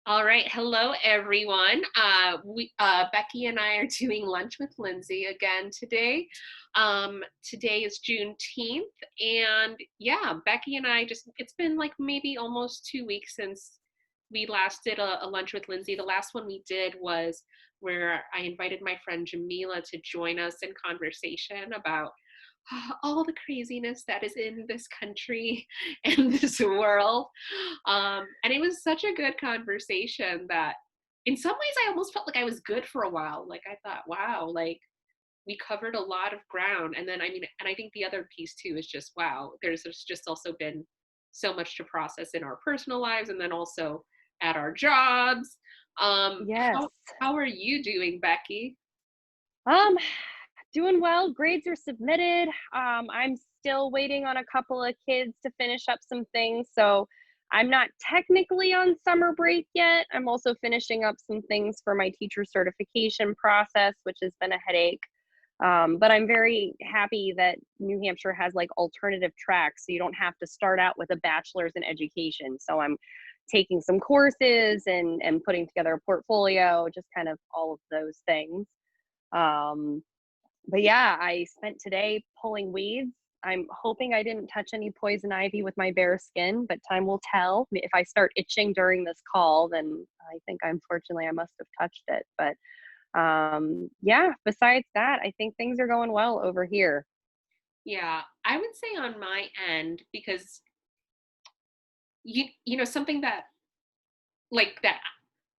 All right. Hello, everyone. Becky and I are doing lunch with Lindsay again today. Today is Juneteenth. And yeah, Becky and I it's been like maybe almost 2 weeks since we last did a lunch with Lindsay. The last one we did was where I invited my friend Jamila to join us in conversation about all the craziness that is in this country and this world. And it was such a good conversation that in some ways I almost felt like I was good for a while. Like I thought, wow, like we covered a lot of ground. And then, I mean, and I think the other piece too is just, wow, there's just also been so much to process in our personal lives and then also at our jobs. Um, Yes. how are you doing, Becky? Um, Doing well. Grades are submitted. I'm still waiting on a couple of kids to finish up some things. So I'm not technically on summer break yet. I'm also finishing up some things for my teacher certification process, which has been a headache. But I'm very happy that New Hampshire has like alternative tracks. So you don't have to start out with a bachelor's in education. So I'm taking some courses and putting together a portfolio, just kind of all of those things. Um, but yeah, I spent today pulling weeds. I'm hoping I didn't touch any poison ivy with my bare skin, but time will tell. If I start itching during this call, then I think unfortunately I must have touched it. But yeah, besides that, I think things are going well over here. Yeah, I would say on my end, because you know something that like that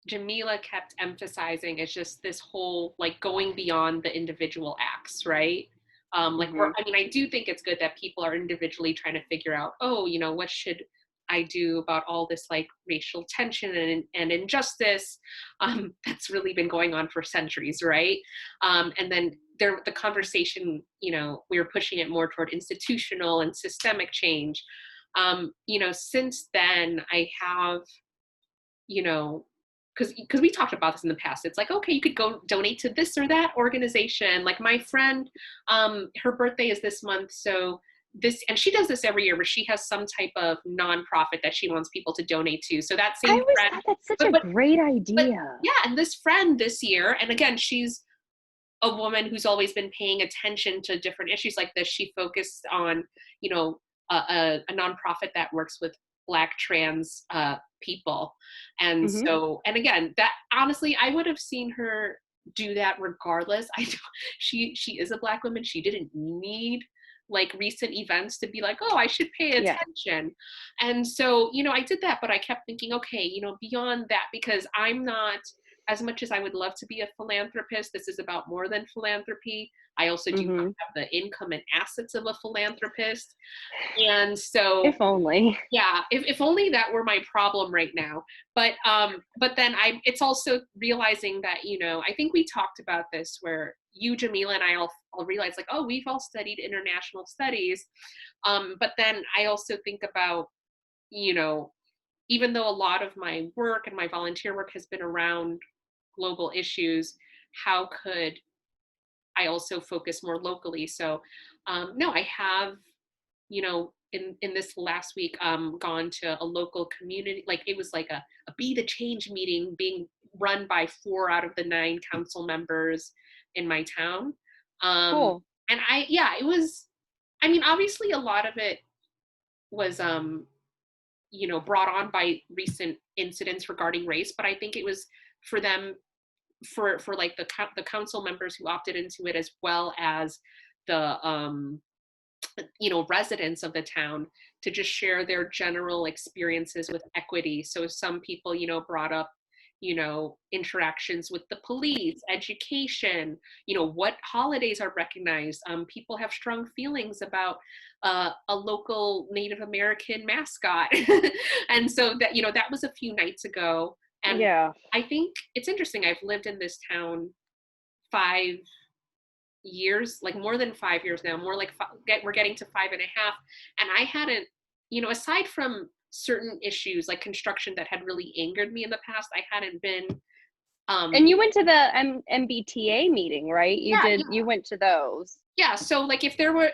Jamila kept emphasizing is just this whole like going beyond the individual acts, right? Hmm. I mean, I do think it's good that people are individually trying to figure out, oh, what should I do about all this like racial tension and injustice that's really been going on for centuries, right? And then the conversation, we were pushing it more toward institutional and systemic change. Since then, I have because we talked about this in the past. It's like, okay, you could go donate to this or that organization. Like my friend, her birthday is this month, so and she does this every year where she has some type of nonprofit that she wants people to donate to. So that I same always friend, thought that's such but a but great but idea. yeah, and this friend this year, and again, she's a woman who's always been paying attention to different issues like this. She focused on, you know, a nonprofit that works with Black trans people, and Hmm. so, and again, that honestly, I would have seen her do that regardless. I don't, she is a Black woman. She didn't need like recent events to be like, oh, I should pay Yeah. attention. And so, I did that, but I kept thinking, okay, beyond that, because I'm not, as much as I would love to be a philanthropist, this is about more than philanthropy. I also do not Hmm. have the income and assets of a philanthropist. And so, If only. yeah, if only that were my problem right now. But then it's also realizing that, I think we talked about this where you, Jamila, and I all realized like, oh, we've all studied international studies. But then I also think about, you know, even though a lot of my work and my volunteer work has been around global issues, how could I also focus more locally? So, no, I have, in this last week, gone to a local community. Like it was like a Be the Change meeting being run by 4 out of the 9 council members in my town. Um, Cool. and yeah, it was, I mean, obviously a lot of it was, brought on by recent incidents regarding race, but I think it was for them, for like the council members who opted into it, as well as the residents of the town, to just share their general experiences with equity. So some people, brought up, interactions with the police, education, what holidays are recognized. People have strong feelings about a local Native American mascot. And so that, that was a few nights ago. And Yeah. I think it's interesting. I've lived in this town 5 years, like more than 5 years now, more like we're getting to 5.5. And I hadn't, aside from certain issues like construction that had really angered me in the past, I hadn't been, And you went to the MBTA meeting, right? yeah, You went to those. yeah. So like if there were,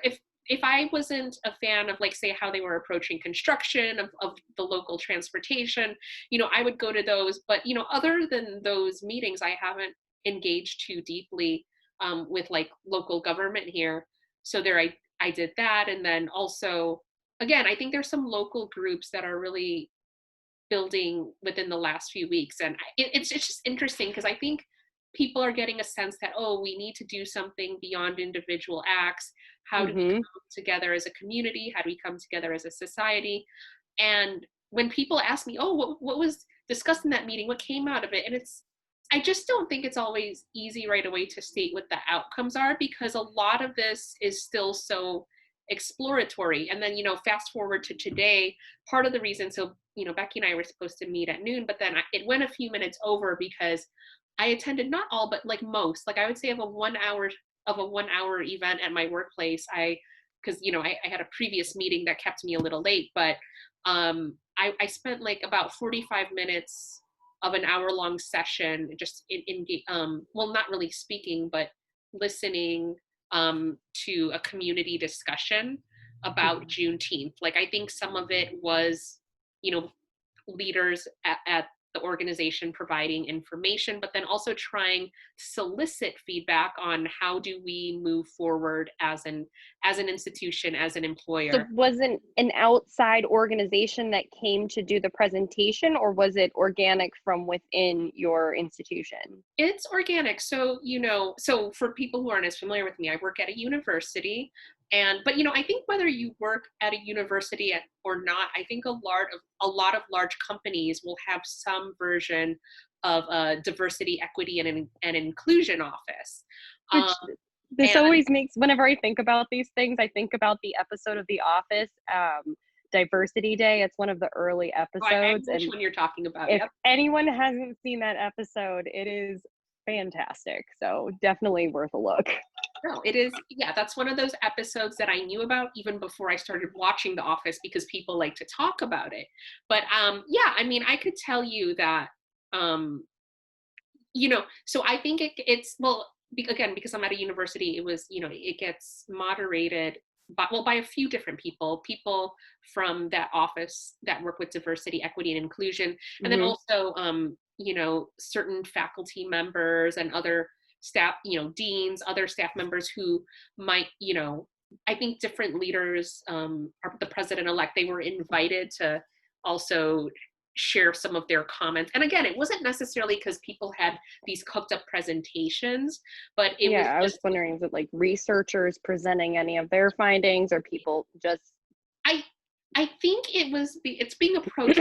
if I wasn't a fan of, like, say, how they were approaching construction of the local transportation, I would go to those. But, other than those meetings, I haven't engaged too deeply with like local government here. So there, I did that. And then also, again, I think there's some local groups that are really building within the last few weeks. And it's just interesting because I think people are getting a sense that, oh, we need to do something beyond individual acts. How do we Mhm. come together as a community? How do we come together as a society? And when people ask me, oh, what was discussed in that meeting? What came out of it? And I just don't think it's always easy right away to state what the outcomes are, because a lot of this is still so exploratory. And then, fast forward to today, part of the reason, so, Becky and I were supposed to meet at noon, but then it went a few minutes over because I attended not all, but like most, like I would say of a 1 hour event at my workplace. Because, I had a previous meeting that kept me a little late, but I spent like about 45 minutes of an hour long session just well, not really speaking, but listening to a community discussion about Mhm. Juneteenth. Like, I think some of it was, you know, leaders at the organization providing information, but then also trying to solicit feedback on how do we move forward as an institution, as an So employer. wasn't an outside organization that came to do the presentation, or was it organic from within your institution? It's organic. So, so for people who aren't as familiar with me, I work at a university. But, I think whether you work at a university or not, I think a lot of large companies will have some version of a diversity, equity, and inclusion office. Um, Which this and always makes, whenever I think about these things, I think about the episode of The Office, Diversity Day. It's one of the early I know episodes, which and one you're talking about. if Yep. anyone hasn't seen that episode, it is fantastic. So definitely worth a look. No, it is. Yeah, that's one of those episodes that I knew about even before I started watching The Office, because people like to talk about it. But yeah, I mean, I could tell you that um, so I think it's, well, again, because I'm at a university, it was, it gets moderated by a few different people from that office that work with diversity, equity, and inclusion. And then Mhm. also, certain faculty members and other staff, deans, other staff members who might, I think different leaders, are the president-elect, they were invited to also share some of their comments. And again, it wasn't necessarily because people had these cooked up presentations, but it was Yeah, I was just, wondering, is it like researchers presenting any of their findings, or people just I I think it's being approached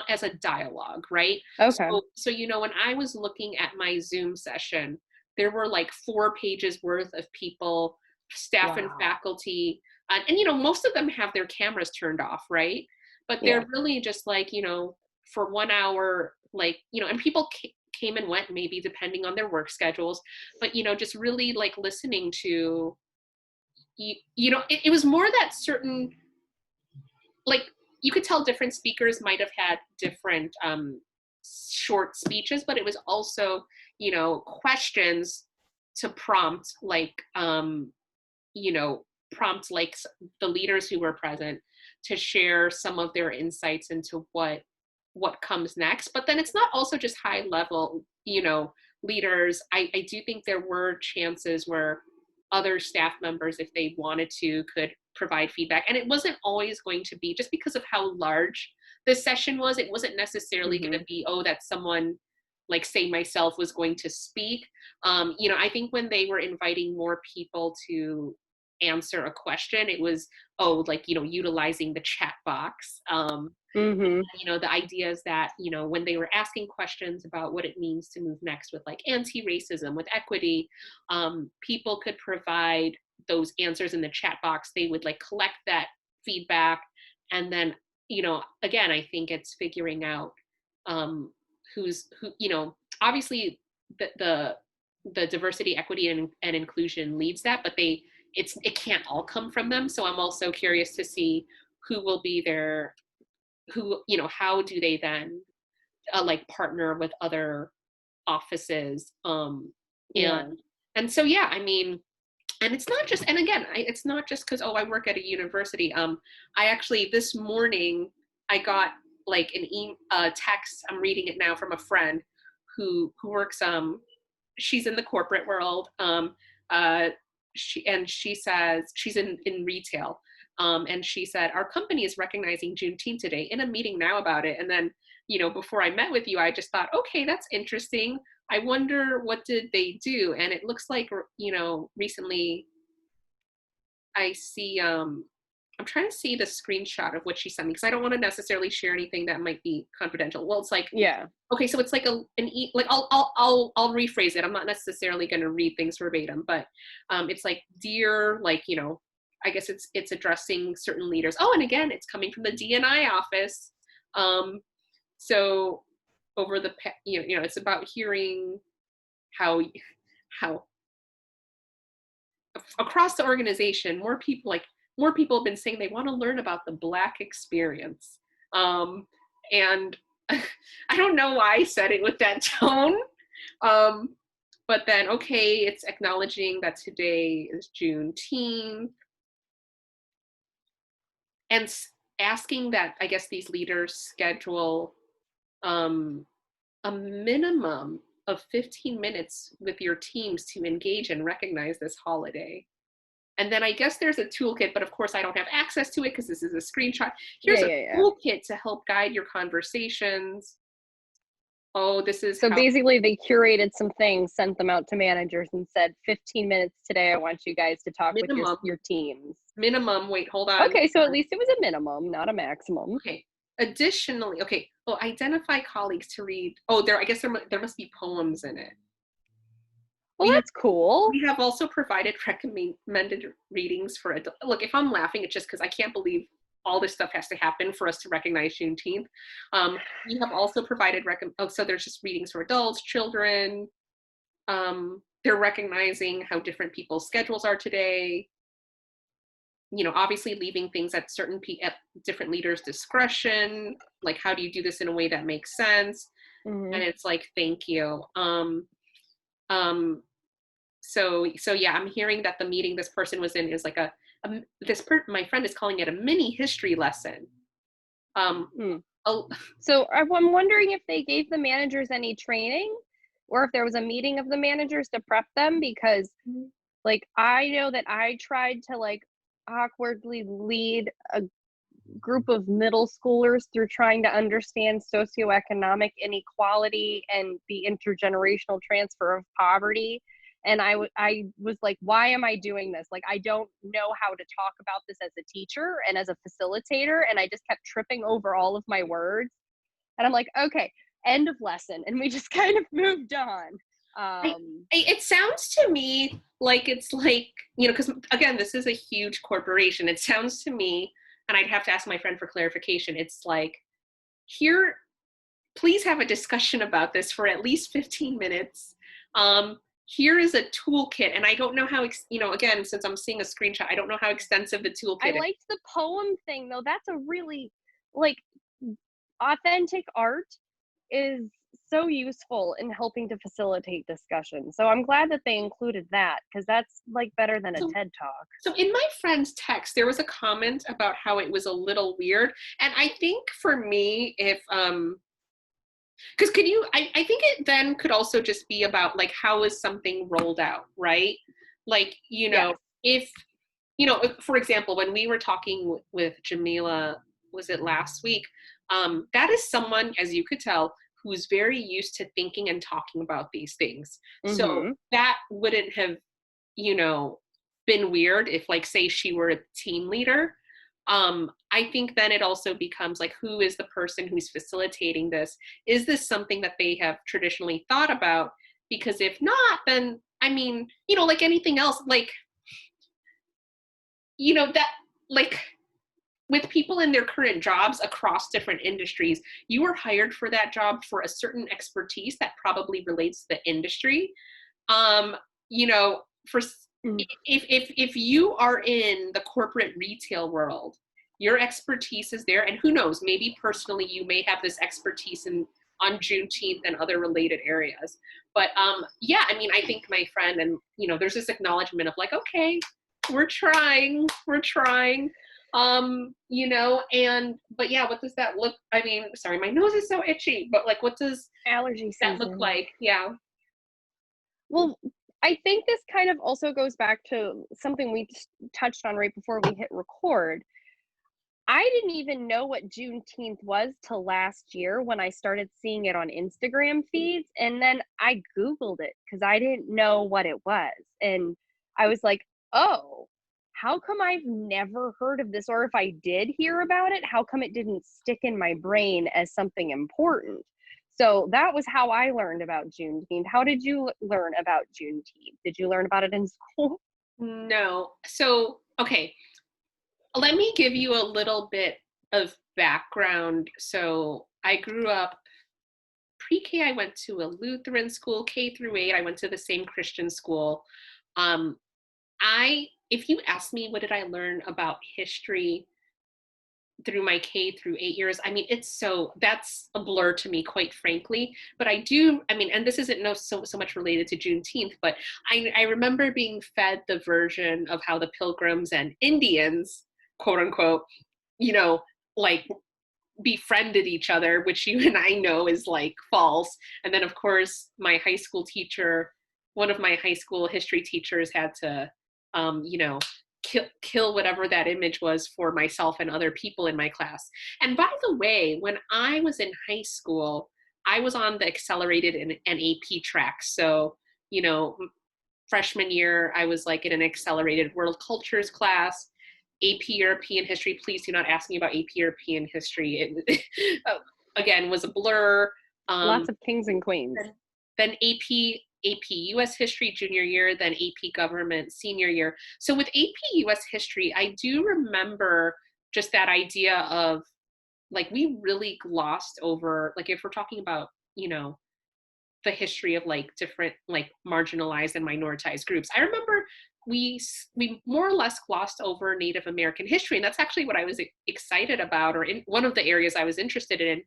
as a dialogue, right? okay. So when I was looking at my Zoom session, there were like 4 pages worth of people, staff and Wow. faculty, and most of them have their cameras turned off, right? But Yeah. they're really just like, for 1 hour, like, and people came and went, maybe depending on their work schedules, but just really like listening to it was more that certain, like, you could tell different speakers might have had different short speeches, but it was also, questions to prompt, like, you know prompt the leaders who were present to share some of their insights into what comes next. But then it's not also just high level, leaders. I do think there were chances where other staff members, if they wanted to, could provide feedback. And it wasn't always going to be, just because of how large the session was, it wasn't necessarily going to Mhm. be, oh, that someone like, say, myself was going to speak. I think when they were inviting more people to answer a question, it was, oh, like, utilizing the chat box. Mhm. The idea is that, when they were asking questions about what it means to move next with like anti-racism, with equity, people could provide those answers in the chat box. They would like collect that feedback. And then, again, I think it's figuring out who, obviously the diversity, equity, and inclusion leads that, but it can't all come from them. So I'm also curious to see who will be there, who, how do they then like partner with other offices, and Yeah. and so, yeah, I mean, and it's not just, and again, it's not just because, oh, I work at a university. I actually, this morning, I got like text, I'm reading it now, from a friend who works, she's in the corporate world. Uh, she says she's in retail. And she said, our company is recognizing Juneteenth today, in a meeting now about it. And then, before I met with you, I just thought, okay, that's interesting. I wonder, what did they do? And it looks like, recently I see, I'm trying to see the screenshot of what she sent me, because I don't want to necessarily share anything that might be confidential. Well, it's like, Yeah. okay, so it's like I'll rephrase it. I'm not necessarily going to read things verbatim, but it's like, dear, like, I guess it's addressing certain leaders. Oh, and again, it's coming from the DNI office. So over the, it's about hearing how across the organization, more people have been saying they want to learn about the Black experience. And I don't know why I said it with that tone. But then, okay, it's acknowledging that today is Juneteenth, and asking that, I guess, these leaders schedule a minimum of 15 minutes with your teams to engage and recognize this holiday. And then I guess there's a toolkit, but of course I don't have access to it because this is a screenshot. Here's a toolkit to help guide your conversations. Oh, this is so basically they curated some things, sent them out to managers, and said 15 minutes today, I want you guys to talk with your teams. Minimum, wait, hold on. Okay, so at least it was a minimum, not a maximum. Okay. Additionally, okay, well, identify colleagues to read. Oh, I guess there must be poems in it. Well, that's cool. We have also provided recommended readings for adults. Look, if I'm laughing, it's just because I can't believe all this stuff has to happen for us to recognize Juneteenth. We have also provided so there's just readings for adults, children. They're recognizing how different people's schedules are today. Obviously leaving things at different leaders' discretion. Like, how do you do this in a way that makes sense? Mm-hmm. And it's like, thank you. So yeah, I'm hearing that the meeting this person was in is like my friend is calling it a mini history lesson. So I'm wondering if they gave the managers any training, or if there was a meeting of the managers to prep them, because like, I know that I tried to like awkwardly lead a group of middle schoolers through trying to understand socioeconomic inequality and the intergenerational transfer of poverty. And I was like, why am I doing this? Like, I don't know how to talk about this as a teacher and as a facilitator. And I just kept tripping over all of my words. And I'm like, okay, end of lesson. And we just kind of moved on. It sounds to me like it's like, because again, this is a huge corporation. It sounds to me, and I'd have to ask my friend for clarification, it's like, here, please have a discussion about this for at least 15 minutes. Here is a toolkit, and I don't know how, again, since I'm seeing a screenshot, I don't know how extensive the toolkit is. I liked the poem thing, though. That's a really, like, authentic art is so useful in helping to facilitate discussion. So I'm glad that they included that, because that's like better than a TED Talk. So in my friend's text, there was a comment about how it was a little weird. And I think for me, if, because I think it then could also just be about like, how is something rolled out, right? Like, if, for example, when we were talking with Jamila, was it last week? That is someone, as you could tell, who's very used to thinking and talking about these things. Mm-hmm. So that wouldn't have, been weird if, like, say she were a team leader. I think then it also becomes like, who is the person who's facilitating this? Is this something that they have traditionally thought about? Because if not, then, I mean, like anything else, like, that, like, with people in their current jobs across different industries, you were hired for that job for a certain expertise that probably relates to the industry. If you are in the corporate retail world, your expertise is there, and who knows, maybe personally you may have this expertise in on Juneteenth and other related areas. But yeah, I mean, I think my friend and, there's this acknowledgement of like, okay, we're trying. But yeah, what does that look, I mean, sorry, my nose is so itchy, but like, what does Allergy that look season. like? Yeah. Well, I think this kind of also goes back to something we touched on right before we hit record. I didn't even know what Juneteenth was till last year when I started seeing it on Instagram feeds. And then I Googled it because I didn't know what it was. And I was like, oh, how come I've never heard of this? Or if I did hear about it, how come it didn't stick in my brain as something important? So that was how I learned about Juneteenth. How did you learn about Juneteenth? Did you learn about it in school? No. So, okay, let me give you a little bit of background. So I grew up pre-K, I went to a Lutheran school. K through 8, I went to the same Christian school. Um, if you ask me what did I learn about history through my K through 8 years, I mean, that's a blur to me, quite frankly. But I mean, and this isn't so much related to Juneteenth, but I remember being fed the version of how the Pilgrims and Indians, quote unquote, like befriended each other, which you and I know is like false. And then, of course, one of my high school history teachers had to, kill whatever that image was for myself and other people in my class. And by the way, when I was in high school, I was on the accelerated and AP track. So, freshman year, I was like in an accelerated world cultures class. AP European history, please do not ask me about AP European history. It again was a blur. Lots of kings and queens. Then AP US history junior year, then AP government senior year. So with AP US history, I do remember just that idea of like we really glossed over, like if we're talking about, the history of like different like marginalized and minoritized groups. I remember we more or less glossed over Native American history, and that's actually what I was excited about, or in one of the areas I was interested in.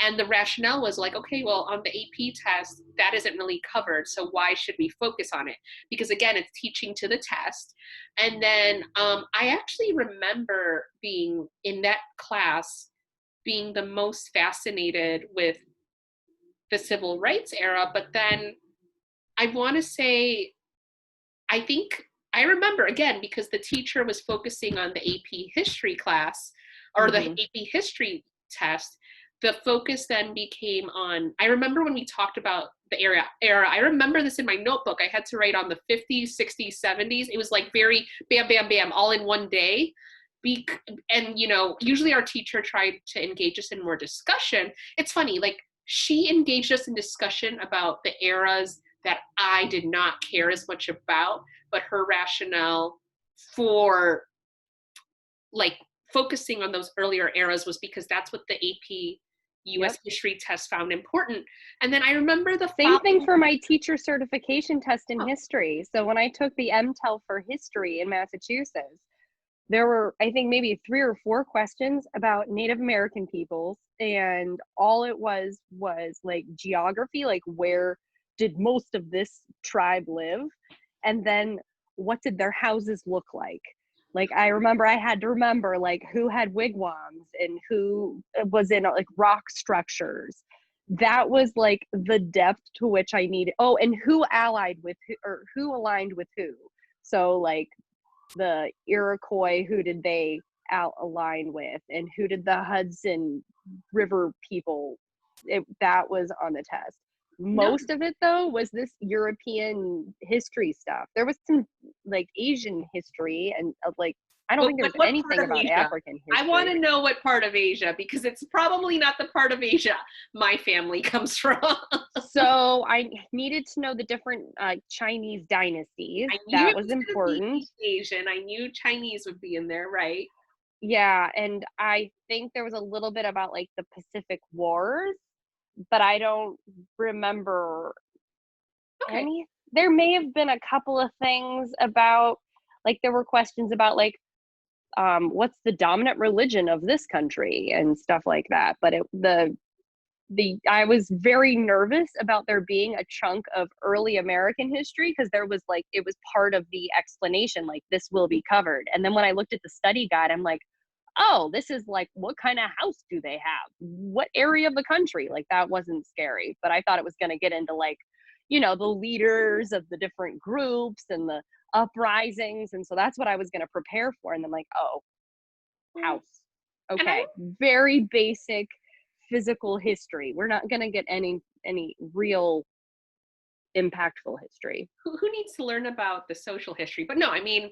And the rationale was like, okay, well, on the AP test, that isn't really covered, so why should we focus on it? Because again, it's teaching to the test. And then I actually remember being in that class, being the most fascinated with the civil rights era, but then I want to say, I think I remember again because the teacher was focusing on the AP history class or the AP history test. The focus then became on, I remember when we talked about the era, I remember this in my notebook. I had to write on the 50s, 60s, 70s. It was like very bam, bam, bam, all in one day. And, usually our teacher tried to engage us in more discussion. It's funny, like she engaged us in discussion about the eras that I did not care as much about, but her rationale for like focusing on those earlier eras was because that's what the AP US history test found important. And then I remember the same thing for my teacher certification test in history. So when I took the MTEL for history in Massachusetts, there were, I think, maybe 3 or 4 questions about Native American peoples, and all it was like geography, like where did most of this tribe live, and then what did their houses look like. Like I remember I had to remember like who had wigwams and who was in like rock structures. That was like the depth to which I needed. Oh, and who allied with who, or who aligned with who. So like the Iroquois, who did they align with, and who did the Hudson River people, that was on the test. Most of it though was this European history stuff. There was some like Asian history and like I don't think there's anything about African history. I want to know what part of Asia, because it's probably not the part of Asia my family comes from. So I needed to know the different Chinese dynasties. That was important. Asian. I knew Chinese would be in there, right? Yeah, and I think there was a little bit about like the Pacific Wars, but I don't remember any. There may have been a couple of things about, like there were questions about like what's the dominant religion of this country and stuff like that, but I was very nervous about there being a chunk of early American history, because there was like, it was part of the explanation, like this will be covered. And then when I looked at the study guide, I'm like, oh, this is like, what kind of house do they have? What area of the country? Like, that wasn't scary, but I thought it was going to get into like, the leaders of the different groups and the uprisings. And so that's what I was going to prepare for. And then like, oh, Mm. house. And I Okay. Very basic physical history. We're not going to get any real impactful history. who needs to learn about the social history? But no, I mean,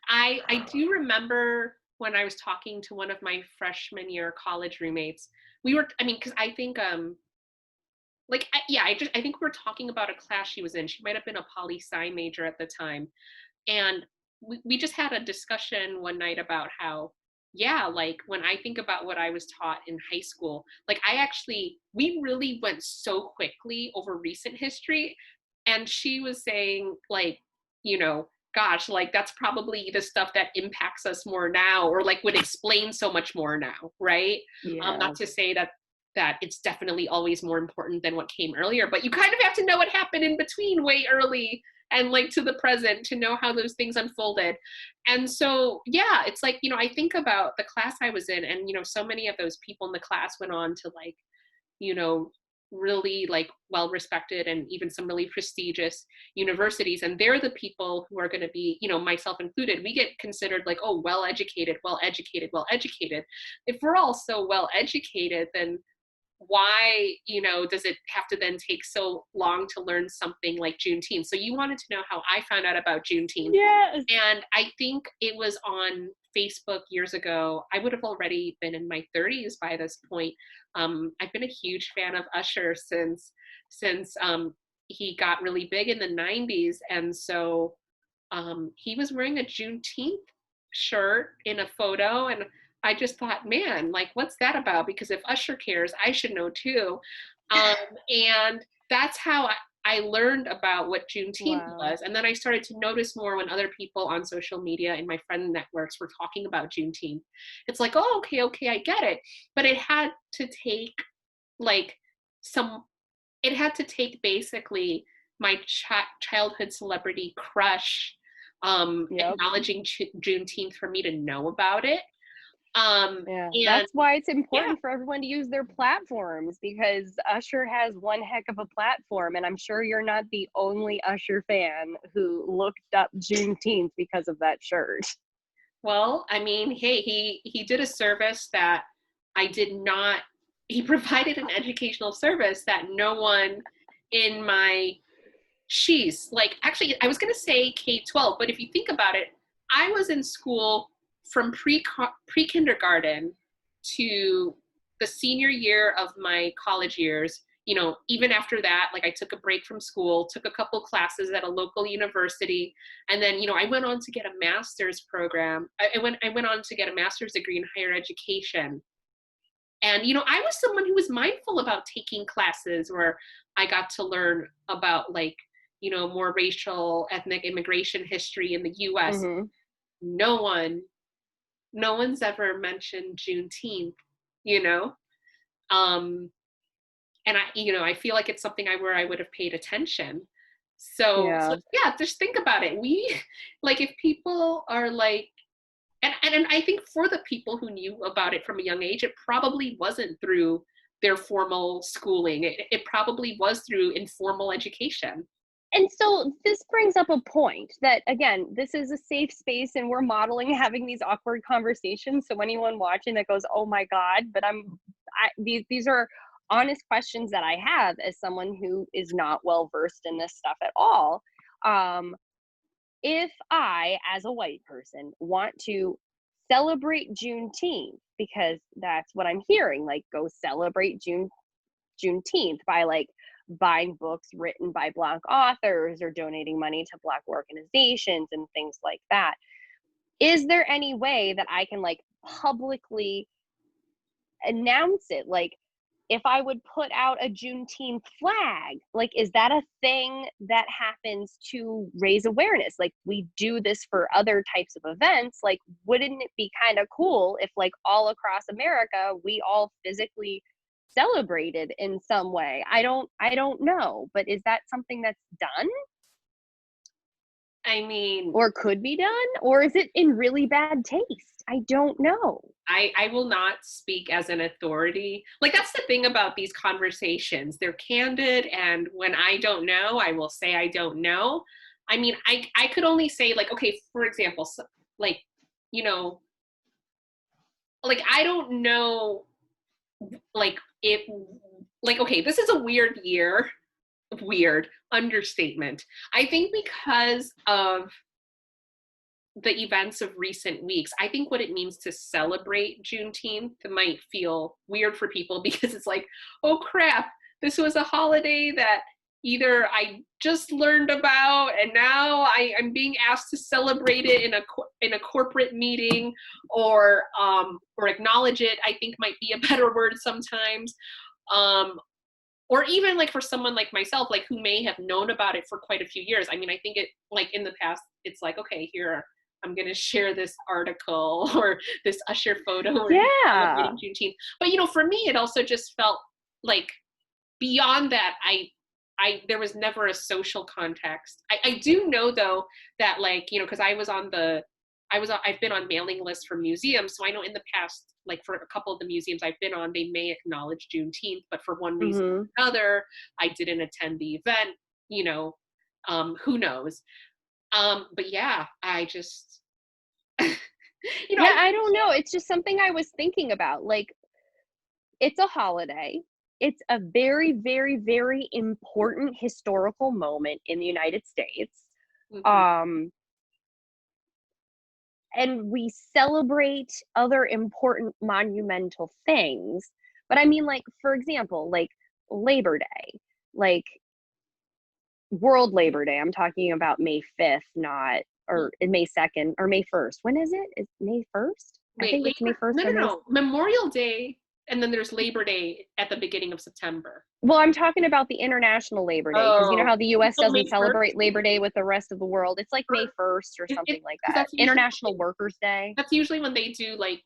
I do remember when I was talking to one of my freshman year college roommates. We were, I mean, because I think like yeah, I think we were talking about a class she was in. She might have been a poli-sci major at the time, and we just had a discussion one night about how, yeah, like when I think about what I was taught in high school, like we really went so quickly over recent history. And she was saying, like, gosh, like that's probably the stuff that impacts us more now, or like would explain so much more now, right? Yeah. Not to say that it's definitely always more important than what came earlier, but you kind of have to know what happened in between way early and like to the present to know how those things unfolded. And so yeah, it's like, I think about the class I was in, and so many of those people in the class went on to like, you know really like well respected and even some really prestigious universities, and they're the people who are going to be, myself included, we get considered like, oh, well educated, well educated, well educated. If we're all so well educated, then why, does it have to then take so long to learn something like Juneteenth? So you wanted to know how I found out about Juneteenth. Yes. And I think it was on Facebook years ago. I would have already been in my 30s by this point. I've been a huge fan of Usher since he got really big in the 90s. And so he was wearing a Juneteenth shirt in a photo, and I just thought, man, like, what's that about? Because if Usher cares, I should know too. And that's how I learned about what Juneteenth Wow. was. And then I started to notice more when other people on social media in my friend networks were talking about Juneteenth. It's like, oh, okay, I get it. But it had to take like some, it had to take basically my childhood celebrity crush Yep. acknowledging Juneteenth for me to know about it. Yeah, And that's why it's yeah, important for everyone to use their platforms, because Usher has one heck of a platform, and I'm sure you're not the only Usher fan who looked up Juneteenth because of that shirt. well, I mean, hey, he did a service that I did not. He provided an educational service that no one in my she's like, actually, I was going to say K-12, but if you think about it, I was in school from pre-kindergarten to the senior year of my college years. Even after that, like I took a break from school, took a couple classes at a local university, and then I went on to get a master's program. I went on to get a master's degree in higher education. And I was someone who was mindful about taking classes where I got to learn about like more racial, ethnic immigration history in the US. Hmm. No one, no one's ever mentioned Juneteenth, you know? Um, and I feel like it's something where I would have paid attention. So Yeah. yeah, just think about it. We, like, if people are like, and I think for the people who knew about it from a young age, it probably wasn't through their formal schooling. It probably was through informal education. And so this brings up a point that, again, this is a safe space and we're modeling having these awkward conversations. So anyone watching that goes, oh my God, but these are honest questions that I have as someone who is not well versed in this stuff at all. Um, if I, as a white person, want to celebrate Juneteenth, because that's what I'm hearing, like go celebrate Juneteenth by like buying books written by Black authors or donating money to Black organizations and things like that. Is there any way that I can like publicly announce it? Like, if I would put out a Juneteenth flag, like, is that a thing that happens to raise awareness? Like, we do this for other types of events. Like, wouldn't it be kind of cool if, like, all across America, we all physically celebrated in some way. I don't know, but is that something that's done I mean, or could be done, or is it in really bad taste? I don't know. I will not speak as an authority. Like, that's the thing about these conversations. They're candid, and when I don't know, I will say I don't know. I mean, I could only say, like, okay, for example, so, like, you know, like, I don't know, like, it, like, okay, this is a weird year. Weird understatement. I think because of the events of recent weeks, I think what it means to celebrate Juneteenth might feel weird for people because it's like, oh crap, this was a holiday that either I just learned about and now I'm being asked to celebrate it in a corporate meeting, or acknowledge it, I think might be a better word sometimes. Or even like for someone like myself, like who may have known about it for quite a few years. I mean, I think it, like in the past, it's like, okay, here, I'm going to share this article or this Usher photo or Yeah. celebrating Juneteenth. But, you know, for me, it also just felt like beyond that, there was never a social context. I do know though that, like, you know, because I've been on mailing lists for museums, so I know in the past, like for a couple of the museums I've been on, they may acknowledge Juneteenth, but for one reason or Mhm. another, I didn't attend the event. You know, who knows? But yeah, I just, you know, Yeah, I don't know. It's just something I was thinking about. Like, it's a holiday. It's a very, very, very important historical moment in the United States. mhm, Um, and we celebrate other important monumental things. But I mean, like, for example, like Labor Day, like World Labor Day. I'm talking about May 5th, not, or May 2nd or May 1st. When is it? Is May 1st? I wait, think it's May Labor? 1st No, or no, May. no. Memorial Day, and then there's Labor Day at the beginning of September. Well, I'm talking about the International Labor Day because you know Oh, how the US oh, May doesn't 1st? celebrate Labor Day with the rest of the world. It's like May 1st or something like Because that. International Workers' Day. that's usually when they do like,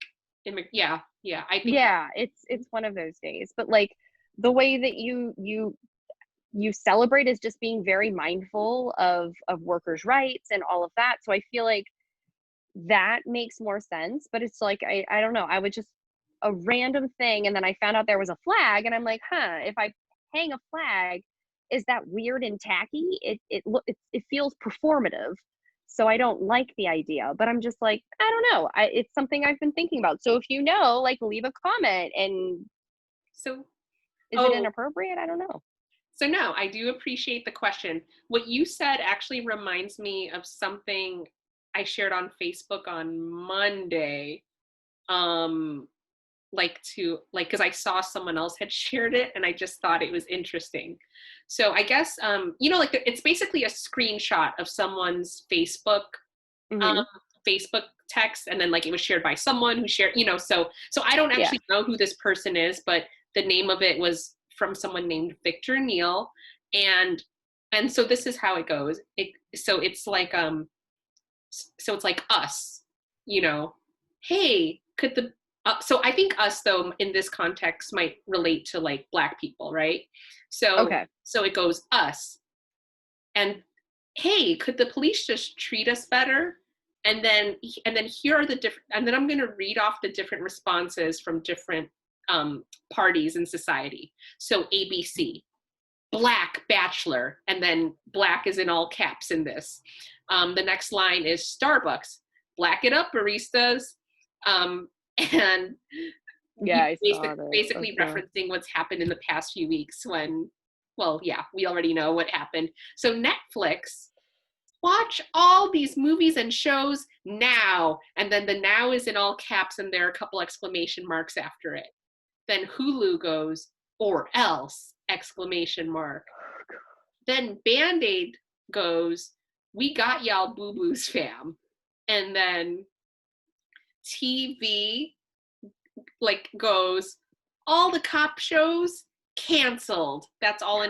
yeah, yeah. I think Yeah, it's one of those days. But like the way that you celebrate is just being very mindful of workers' rights and all of that. So I feel like that makes more sense, but it's like I don't know, I would just a random thing and then I found out there was a flag and I'm like, "Huh, if I hang a flag, is that weird and tacky?" It feels performative. So I don't like the idea, but I'm just like, I don't know. It's something I've been thinking about. So if you know, like leave a comment and so. is it Oh, inappropriate? I don't know. so no, I do appreciate the question. What you said actually reminds me of something I shared on Facebook on Monday. Um, because I saw someone else had shared it and I just thought it was interesting. So I guess you know, like it's basically a screenshot of someone's um Mhm. Facebook text, and then like it was shared by someone who shared, you know, so I don't Yeah. actually know who this person is, but the name of it was from someone named Victor Neal. and and so this is how it goes. So it's like us, you know, hey, could the so I think us though in this context might relate to like Black people, right? Okay. So it goes us, and hey, could the police just treat us better? And then here are the different, and then I'm going to read off the different responses from different parties in society. So ABC, Black bachelor, and then Black is in all caps in this. The next line is Starbucks, Black it up, baristas. Um, and Yeah, I saw this. basically Okay. referencing what's happened in the past few weeks when, well, yeah, we already know what happened. So Netflix, watch all these movies and shows now. And then the now is in all caps and there are a couple exclamation marks after it. Then Hulu goes, or else, exclamation mark. Then Band-Aid goes, we got y'all boo-boos, fam. And then TV like goes, all the cop shows canceled. That's all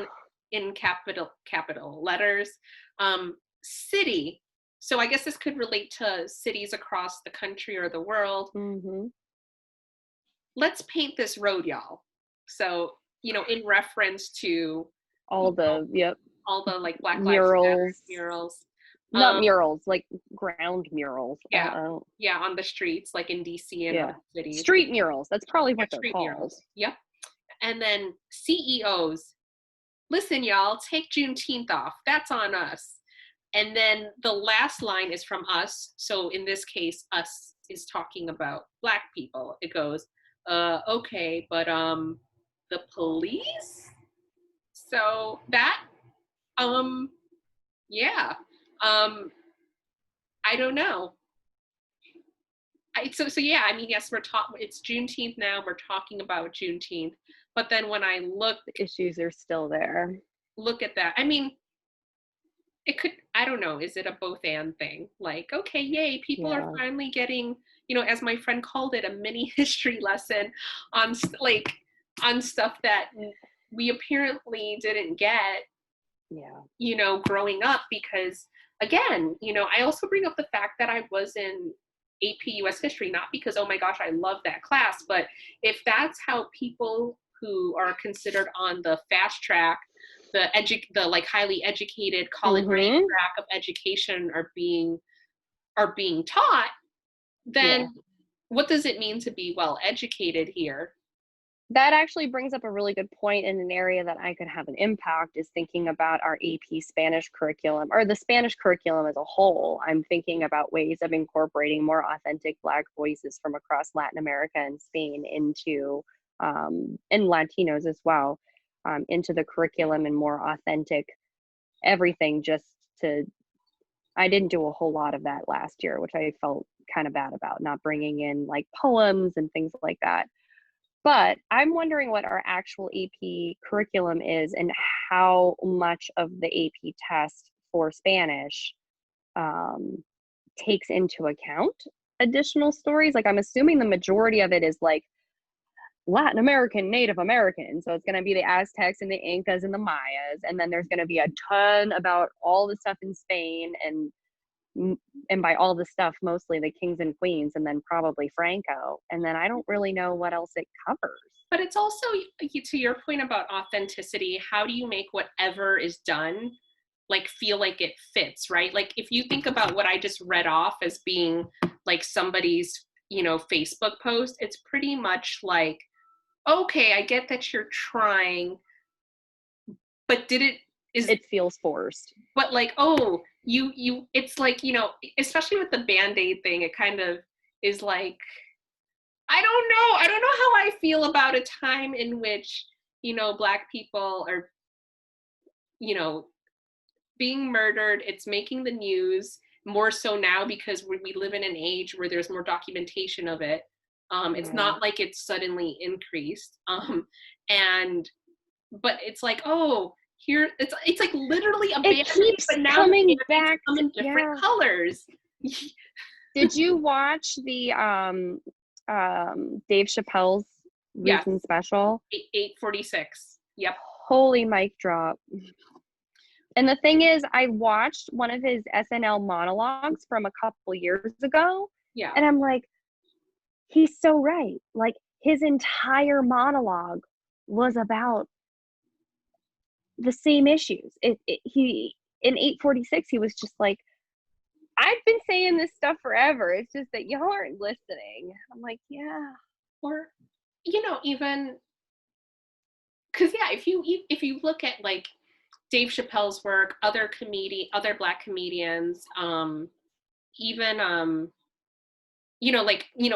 in capital letters. City. So I guess this could relate to cities across the country or the world. Mhm. Let's paint this road, y'all. So, in reference to All the, yep, all the like Black Lives Matter murals, murals. not Um, murals, like ground murals. yeah, I don't, yeah, on the streets, like in DC and yeah. other cities. Street murals. That's probably Yeah, what they're street called. murals. Yep. And then CEOs, listen, y'all, take Juneteenth off. That's on us. And then the last line is from us. So in this case, us is talking about Black people. It goes, okay, but the police? So that, um, yeah. I don't know. So yeah, I mean, yes, it's Juneteenth now. We're talking about Juneteenth. But then when I The issues are still there. look at that, I mean, it could, I don't know, is it a both and thing? Like, okay, yay, people are Yeah. finally getting, as my friend called it, a mini history lesson on like on stuff that we apparently didn't get, Yeah. growing up, because again, I also bring up the fact that I was in AP US history, not because, oh my gosh, I love that class, but if that's how people who are considered on the fast track, the like highly educated college ready track of education are being taught, then what does it mean to be well educated here? That actually brings up a really good point in an area that I could have an impact is thinking about our AP Spanish curriculum or the Spanish curriculum as a whole. I'm thinking about ways of incorporating more authentic Black voices from across Latin America and Spain into, and Latinos as well, into the curriculum and more authentic everything I didn't do a whole lot of that last year, which I felt kind of bad about, not bringing in like poems and things like that. But I'm wondering what our actual AP curriculum is and how much of the AP test for Spanish takes into account additional stories. Like, I'm assuming the majority of it is like Latin American, Native American. So it's going to be the Aztecs and the Incas and the Mayas. And then there's going to be a ton about all the stuff in Spain and by all the stuff, mostly the kings and queens, and then probably Franco. And then I don't really know what else it covers. But it's also, to your point about authenticity, how do you make whatever is done like feel like it fits, right? Like if you think about what I just read off as being like somebody's, Facebook post, it's pretty much like, okay, I get that you're trying, but it feels forced. But like, oh, it's like, especially with the Band-Aid thing, it kind of is like, I don't know how I feel about a time in which, Black people are, being murdered. It's making the news more so now because we live in an age where there's more documentation of it. It's not like it's suddenly increased. But it's like, oh, here it's like literally a it keeps but now coming back come in different colors. Did you watch the Dave Chappelle's recent special? 846. Yep. Holy mic drop. And the thing is, I watched one of his SNL monologues from a couple years ago. Yeah. And I'm like, he's so right. Like his entire monologue was about the same issues. He in 846, he was just like, I've been saying this stuff forever. It's just that y'all aren't listening. I'm like, yeah. Or, even because if you look at like Dave Chappelle's work, other Black comedians, even a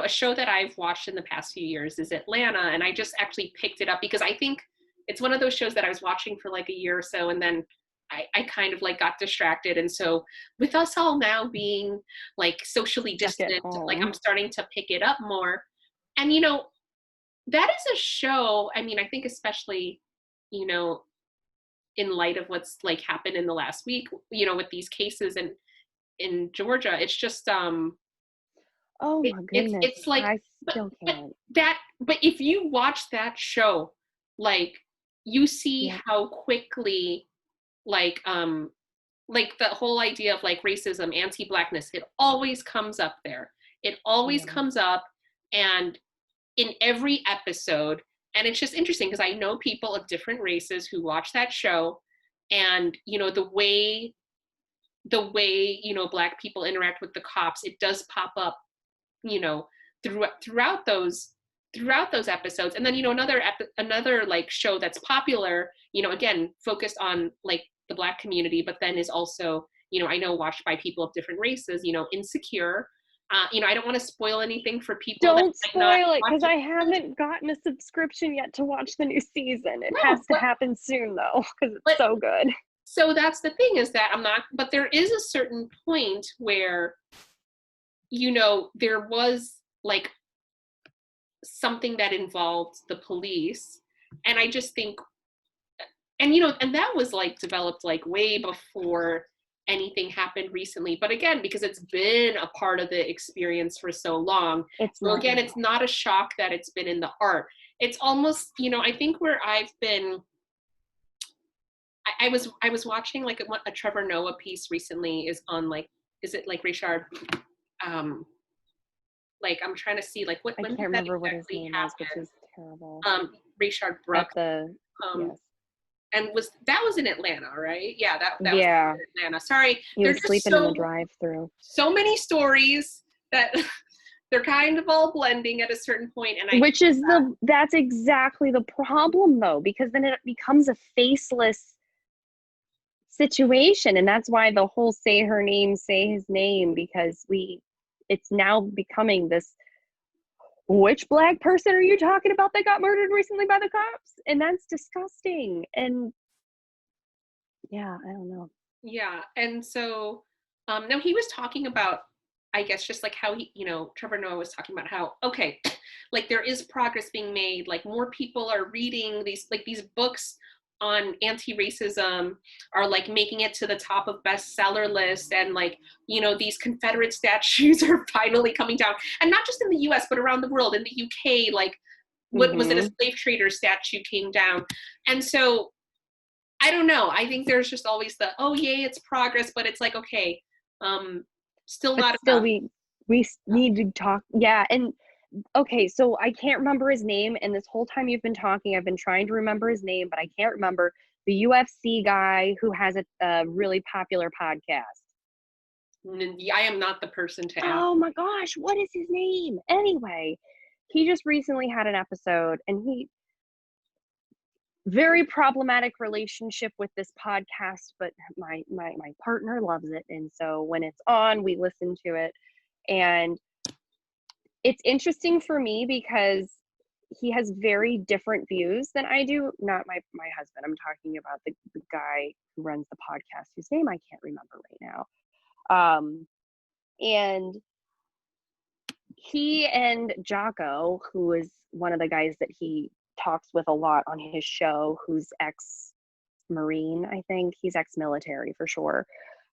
show that I've watched in the past few years is Atlanta, and I just actually picked it up because I think it's one of those shows that I was watching for like a year or so, and then I kind of like got distracted. And so with us all now being like socially distant, like I'm starting to pick it up more. And that is a show, I mean, I think especially, in light of what's like happened in the last week, with these cases in Georgia, it's just oh my goodness. It's like I still can't. But if you watch that show, like you see how quickly like the whole idea of like racism, anti-Blackness, it always comes up there. It always comes up, and in every episode, And it's just interesting because I know people of different races who watch that show, and the way Black people interact with the cops, it does pop up, you know throughout those episodes. And then another like show that's popular, again focused on like the Black community, but then is also, I know, watched by people of different races, Insecure. I don't want to spoil anything for people that Don't might not spoil it, watch because it. I haven't gotten a subscription yet to watch the new season. It has No, to happen soon, though, because it's but so good. so that's the thing, is that I'm not, but there is a certain point where, there was like something that involved the police. And I just think, and that was like developed like way before anything happened recently. But again, because it's been a part of the experience for so long, It's well, not again, new. it's not a shock that it's been in the art. It's almost, I think where I've been, I was watching like a Trevor Noah piece recently, is on like, is it like Richard, like I'm trying to see like I when can't did that remember what his exactly name is, which happen? is terrible. Richard At Brooks. the Um, Yes. and that was in Atlanta, right? Yeah, that was Yeah, in Atlanta. Sorry, he there's was just sleeping in the drive-through. so many stories that they're kind of all blending at a certain point, and Which is that's exactly the problem, though, because then it becomes a faceless situation, and that's why the whole say her name, say his name, because it's now becoming this, which Black person are you talking about that got murdered recently by the cops? And that's disgusting. And yeah, I don't know. yeah. And so no, he was talking about, I guess, just like how Trevor Noah was talking about how, okay, like there is progress being made, like more people are reading these books on anti-racism, are like making it to the top of bestseller lists, and like, these Confederate statues are finally coming down, and not just in the US but around the world. In the UK, like, what was it, a slave trader statue came down. And so I don't know. I think there's just always the, oh yay, it's progress, but it's like, okay, still But not still, enough. we need to talk. Yeah, and okay, so I can't remember his name, and this whole time you've been talking, I've been trying to remember his name, but I can't remember. The UFC guy who has a really popular podcast. I am not the person to ask. Oh my gosh, what is his name? Anyway, he just recently had an episode, and he very problematic relationship with this podcast, but my partner loves it, and so when it's on, we listen to it. And it's interesting for me because he has very different views than I do. Not my husband. I'm talking about the guy who runs the podcast, whose name I can't remember right now. And he and Jocko, who is one of the guys that he talks with a lot on his show, who's ex-Marine, I think. He's ex-military for sure.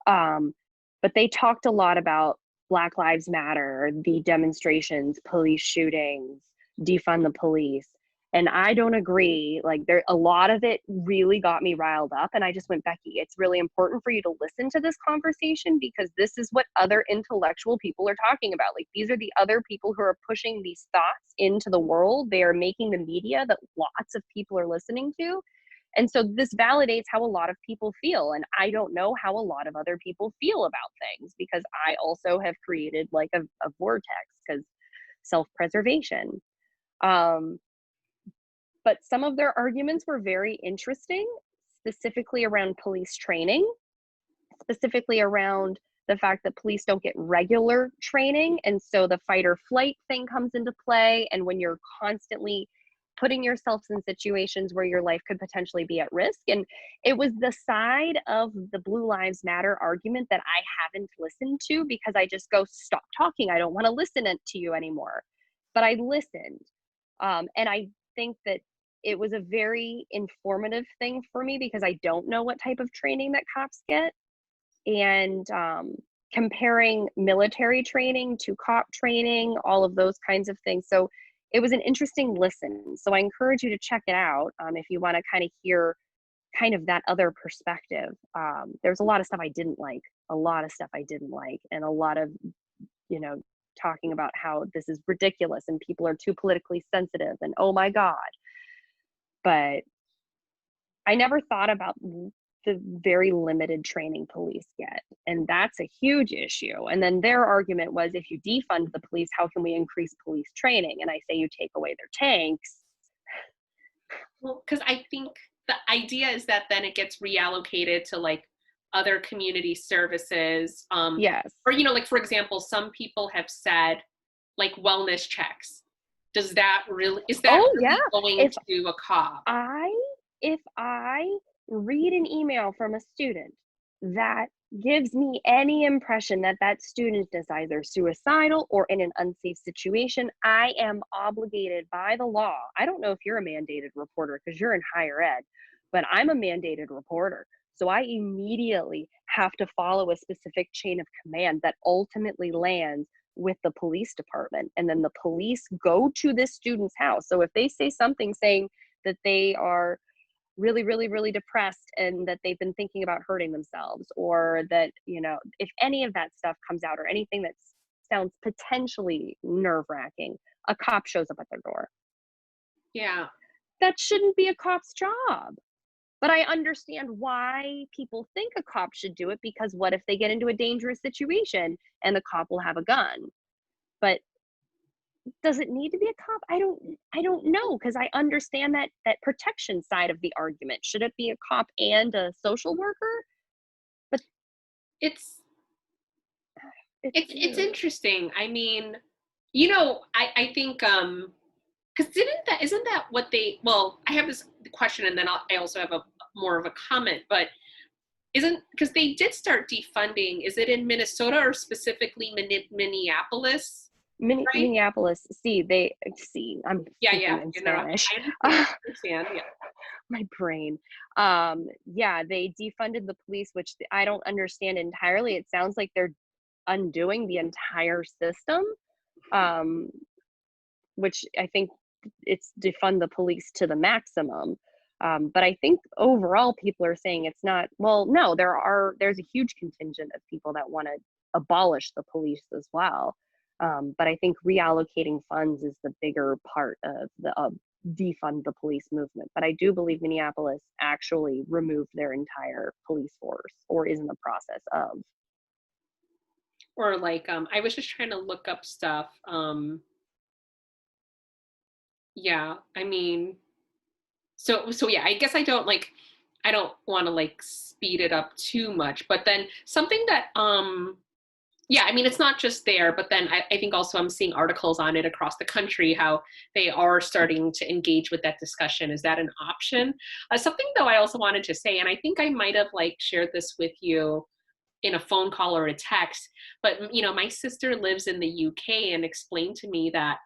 But they talked a lot about Black Lives Matter, the demonstrations, police shootings, defund the police. And I don't agree. Like, a lot of it really got me riled up. And I just went, Becky, it's really important for you to listen to this conversation, because this is what other intellectual people are talking about. Like, these are the other people who are pushing these thoughts into the world. They are making the media that lots of people are listening to. And so this validates how a lot of people feel. And I don't know how a lot of other people feel about things, because I also have created like a vortex, because self-preservation. But some of their arguments were very interesting, specifically around police training, specifically around the fact that police don't get regular training. And so the fight or flight thing comes into play. And when you're constantly putting yourself in situations where your life could potentially be at risk. And it was the side of the Blue Lives Matter argument that I haven't listened to, because I just go, stop talking. I don't want to listen to you anymore. But I listened. And I think that it was a very informative thing for me, because I don't know what type of training that cops get. And comparing military training to cop training, all of those kinds of things. So it was an interesting listen. So I encourage you to check it out if you want to kind of hear kind of that other perspective. There's a lot of stuff I didn't like, and a lot of, talking about how this is ridiculous and people are too politically sensitive and oh my God. But I never thought about the very limited training police get, and that's a huge issue. And then their argument was, if you defund the police, how can we increase police training? And I say, you take away their tanks. Well, because I think the idea is that then it gets reallocated to like other community services. Yes. Or, you know, like for example, some people have said like wellness checks. Does that really, is that Oh yeah. really going If to a cop? I if I read an email from a student that gives me any impression that that student is either suicidal or in an unsafe situation, I am obligated by the law. I don't know if you're a mandated reporter because you're in higher ed, but I'm a mandated reporter. So I immediately have to follow a specific chain of command that ultimately lands with the police department. And then the police go to this student's house. So if they say something saying that they are really, really, really depressed and that they've been thinking about hurting themselves, or that, you know, if any of that stuff comes out or anything that sounds potentially nerve wracking, a cop shows up at their door. Yeah. That shouldn't be a cop's job. But I understand why people think a cop should do it, because what if they get into a dangerous situation and the cop will have a gun? But does it need to be a cop? I don't know, because I understand that protection side of the argument. Should it be a cop and a social worker? But It's, it's it's interesting. I mean, you know, I think, because isn't that what they, well, I have this question and then I also have a more of a comment, but isn't, because they did start defunding, is it in Minnesota or specifically Minneapolis, right? Minneapolis. See, I'm Yeah, speaking yeah, in you know, Spanish. I understand, I understand, yeah. My brain. Yeah, they defunded the police, which I don't understand entirely. It sounds like they're undoing the entire system, um, which I think it's defund the police to the maximum. But I think overall people are saying it's not, well, no, there's a huge contingent of people that want to abolish the police as well. But I think reallocating funds is the bigger part of the defund the police movement. But I do believe Minneapolis actually removed their entire police force, or is in the process of. Or like, I was just trying to look up stuff. Yeah, I mean, so yeah, I guess I don't want to like speed it up too much, but then something that yeah, I mean, it's not just there, but then I think also I'm seeing articles on it across the country, how they are starting to engage with that discussion. Is that an option? Something though I also wanted to say, and I think I might have like shared this with you in a phone call or a text, but you know, my sister lives in the UK and explained to me that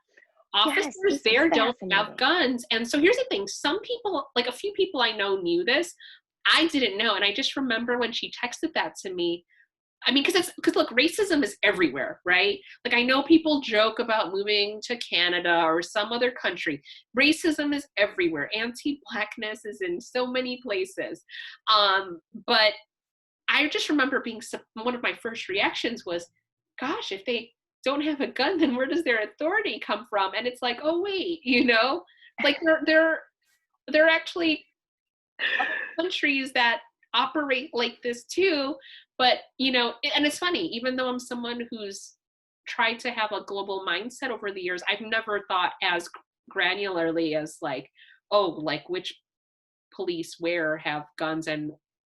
Yes, officers this is there don't have fascinating. guns. And so here's the thing, some people, like a few people I know knew this. I didn't know. And I just remember when she texted that to me, I mean, because look, racism is everywhere, right? Like I know people joke about moving to Canada or some other country. Racism is everywhere. Anti-blackness is in so many places. But I just remember being one of my first reactions was, gosh, if they don't have a gun, then where does their authority come from? And it's like, oh wait, you know, like they're actually other countries that operate like this too. But you know, and it's funny, even though I'm someone who's tried to have a global mindset over the years, I've never thought as granularly as like, oh, like which police where have guns, and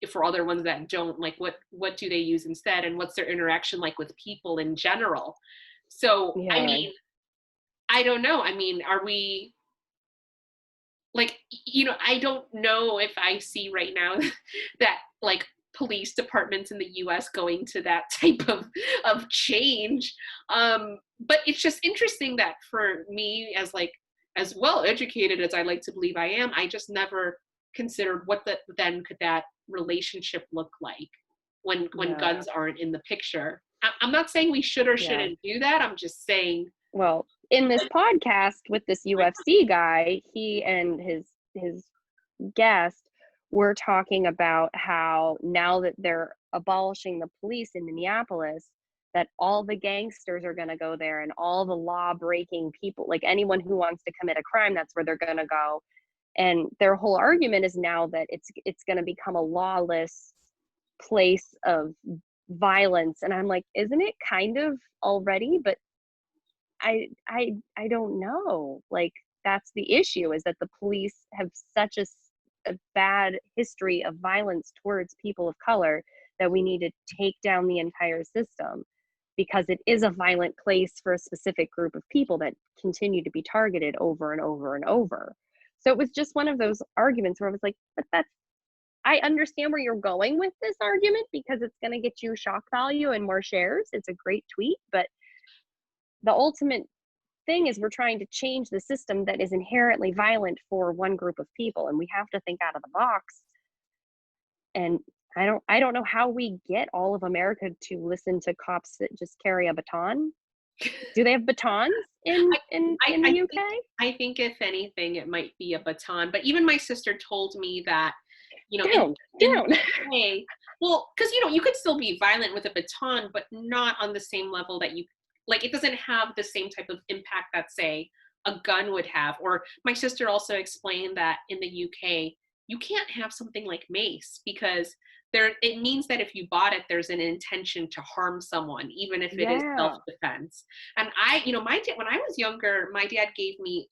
for other ones that don't, like what do they use instead, and what's their interaction like with people in general. So I Yeah. mean, I don't know, I mean, are we like, you know, I don't know if I see right now that like police departments in the US going to that type of change. But it's just interesting that for me, as like as well educated as I like to believe I am, I just never considered what then could that relationship look like when Yeah. guns aren't in the picture. I'm not saying we should or Yeah. shouldn't do that. I'm just saying, Well, in this podcast with this UFC guy, he and his guest were talking about how now that they're abolishing the police in Minneapolis, that all the gangsters are going to go there, and all the law breaking people, like anyone who wants to commit a crime, that's where they're going to go. And their whole argument is now that it's going to become a lawless place of violence. And I'm like, isn't it kind of already? But I don't know. Like, that's the issue, is that the police have such a bad history of violence towards people of color that we need to take down the entire system, because it is a violent place for a specific group of people that continue to be targeted over and over and over. So it was just one of those arguments where I was like, but that's, I understand where you're going with this argument, because it's going to get you shock value and more shares. It's a great tweet, but the ultimate thing is we're trying to change the system that is inherently violent for one group of people, and we have to think out of the box. And I don't know how we get all of America to listen to cops that just carry a baton. Do they have batons in the UK? I think if anything, it might be a baton. But even my sister told me that, you know, Down. the UK, well, because, you know, you could still be violent with a baton, but not on the same level that you, like, it doesn't have the same type of impact that, say, a gun would have. Or my sister also explained that in the UK, you can't have something like mace, because it means that if you bought it, there's an intention to harm someone, even if it is self-defense. And you know, when I was younger, my dad gave me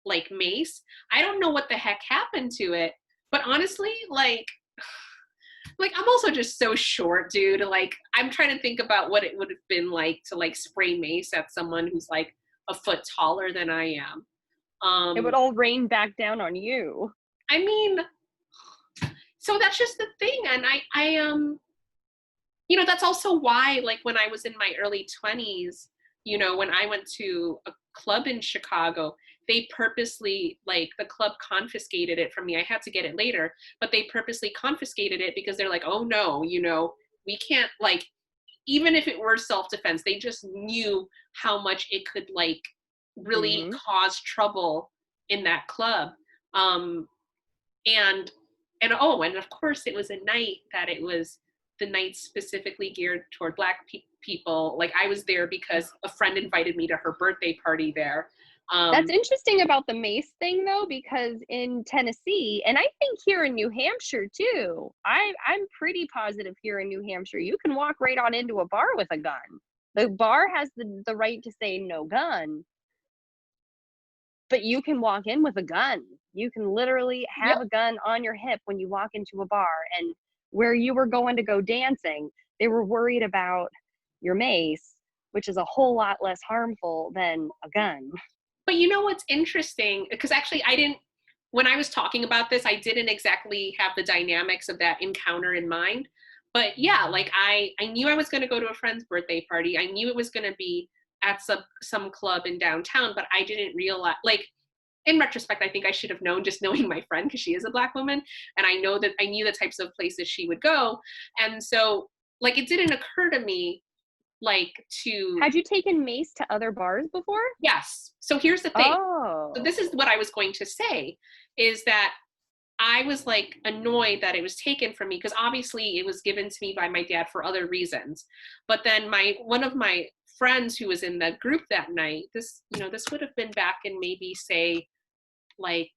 like mace. I don't know what the heck happened to it, but honestly, like I'm also just so short, dude. Like, I'm trying to think about what it would have been like to like spray mace at someone who's like a foot taller than I am. It would all rain back down on you. I mean, so that's just the thing. And I you know, that's also why, like, when I was in my early 20s, you know, when I went to a club in Chicago, they purposely, like, the club confiscated it from me. I had to get it later, but they purposely confiscated it because they're like, oh no, you know, we can't, like, even if it were self-defense, they just knew how much it could, like, really cause trouble in that club. And oh, and of course it was a night that it was the night specifically geared toward Black people. Like, I was there because a friend invited me to her birthday party there. That's interesting about the mace thing, though, because in Tennessee, and I think here in New Hampshire too, I'm pretty positive here in New Hampshire, you can walk right on into a bar with a gun. The bar has the right to say no gun, but you can walk in with a gun. You can literally have a gun on your hip when you walk into a bar. And where you were going to go dancing, they were worried about your mace, which is a whole lot less harmful than a gun. But you know what's interesting? Because actually when I was talking about this, I didn't exactly have the dynamics of that encounter in mind. But yeah, like, I knew I was going to go to a friend's birthday party. I knew it was going to be at some club in downtown, but I didn't realize, like, in retrospect, I think I should have known, just knowing my friend, because she is a Black woman, and I knew the types of places she would go. And so, like, it didn't occur to me, like, to... Had you taken mace to other bars before? Yes. So here's the thing. Oh. So this is what I was going to say, is that I was, like, annoyed that it was taken from me, because obviously it was given to me by my dad for other reasons. But then one of my friends who was in the group that night, this would have been back in maybe, say, like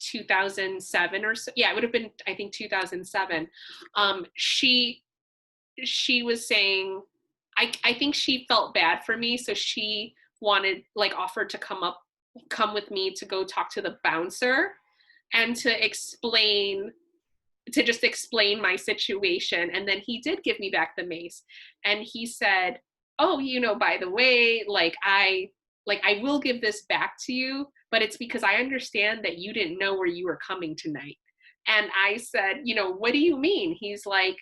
2007 or so. Yeah, it would have been, I think, 2007. She was saying, I think she felt bad for me, so she offered to come with me to go talk to the bouncer and to just explain my situation. And then he did give me back the mace, and he said, oh, you know, by the way, I will give this back to you, but it's because I understand that you didn't know where you were coming tonight. And I said, you know, what do you mean? He's like,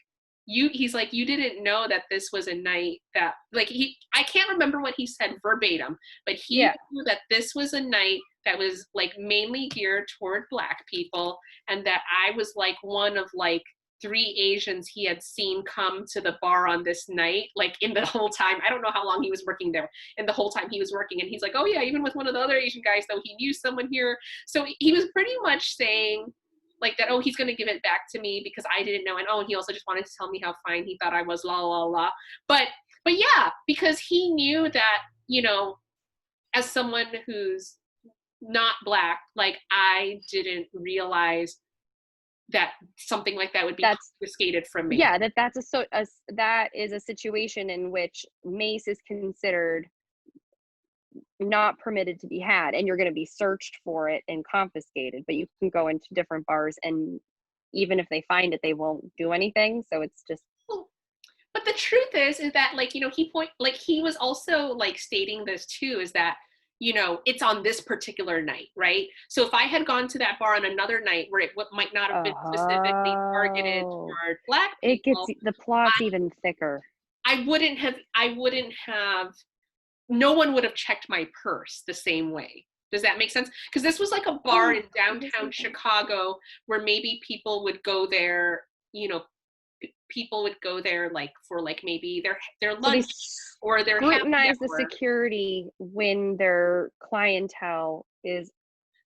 you didn't know that this was a night that, like, I can't remember what he said verbatim, but he knew that this was a night that was, like, mainly geared toward Black people, and that I was, like, one of, like, 3 Asians he had seen come to the bar on this night, like, in the whole time. I don't know how long he was working there, and the whole time he was working. And he's like, oh yeah, even with one of the other Asian guys, though, he knew someone here. So he was pretty much saying, like, that, oh, he's going to give it back to me because I didn't know. And oh, and he also just wanted to tell me how fine he thought I was, la, la, la. But yeah, because he knew that, you know, as someone who's not Black, like I didn't realize that something like that would be That's confiscated from me. yeah, that is a situation in which mace is considered not permitted to be had, and you're going to be searched for it and confiscated, but you can go into different bars, and even if they find it, they won't do anything. So it's just Well, but the truth is that like, he was also like stating this too, is that, it's on this particular night, right? So if I had gone to that bar on another night where it might not have been specifically targeted oh, toward Black it gets people, the plot's even thicker. I wouldn't have, no one would have checked my purse the same way. Does that make sense? Because this was like a bar Oh, in downtown Chicago where maybe people would go there, people would go there like for like maybe their so they lunch or their happy scrutinize the hour. security when their clientele is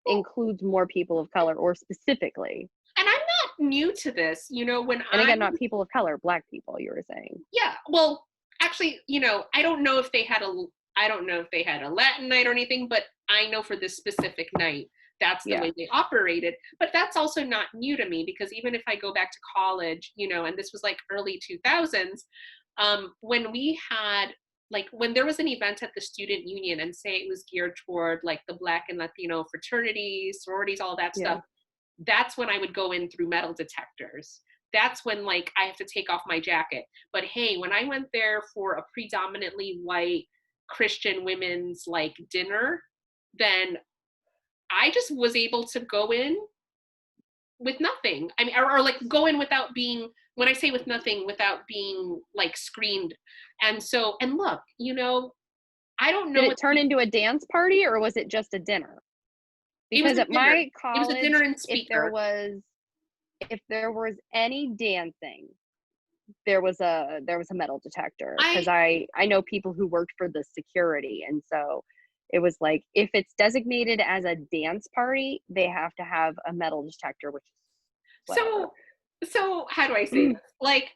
Well, includes more people of color, or specifically, and I'm not new to this, when and I again, not people of color, Black people, you were saying. yeah, well, actually, I don't know if they had a Latin night or anything, but I know for this specific night, that's the Yeah, way they operated. But that's also not new to me, because even if I go back to college, and this was like early 2000s, when we had like when there was an event at the student union, and say it was geared toward like the Black and Latino fraternities, sororities, all that yeah. stuff, that's when I would go in through metal detectors. That's when like I have to take off my jacket. But hey, when I went there for a predominantly white Christian women's like dinner, then I just was able to go in with nothing. I mean, or like go in without being, when I say with nothing, without being like screened. And so, and look, I don't Did know it what turn into a dance party, or was it just a dinner? it was Because a at dinner. my It was a dinner college, and speaker. if there was any dancing, there was a metal detector, because I I know people who worked for the security, and so it was like, if it's designated as a dance party, they have to have a metal detector, which is whatever. so so how do I say this? Like,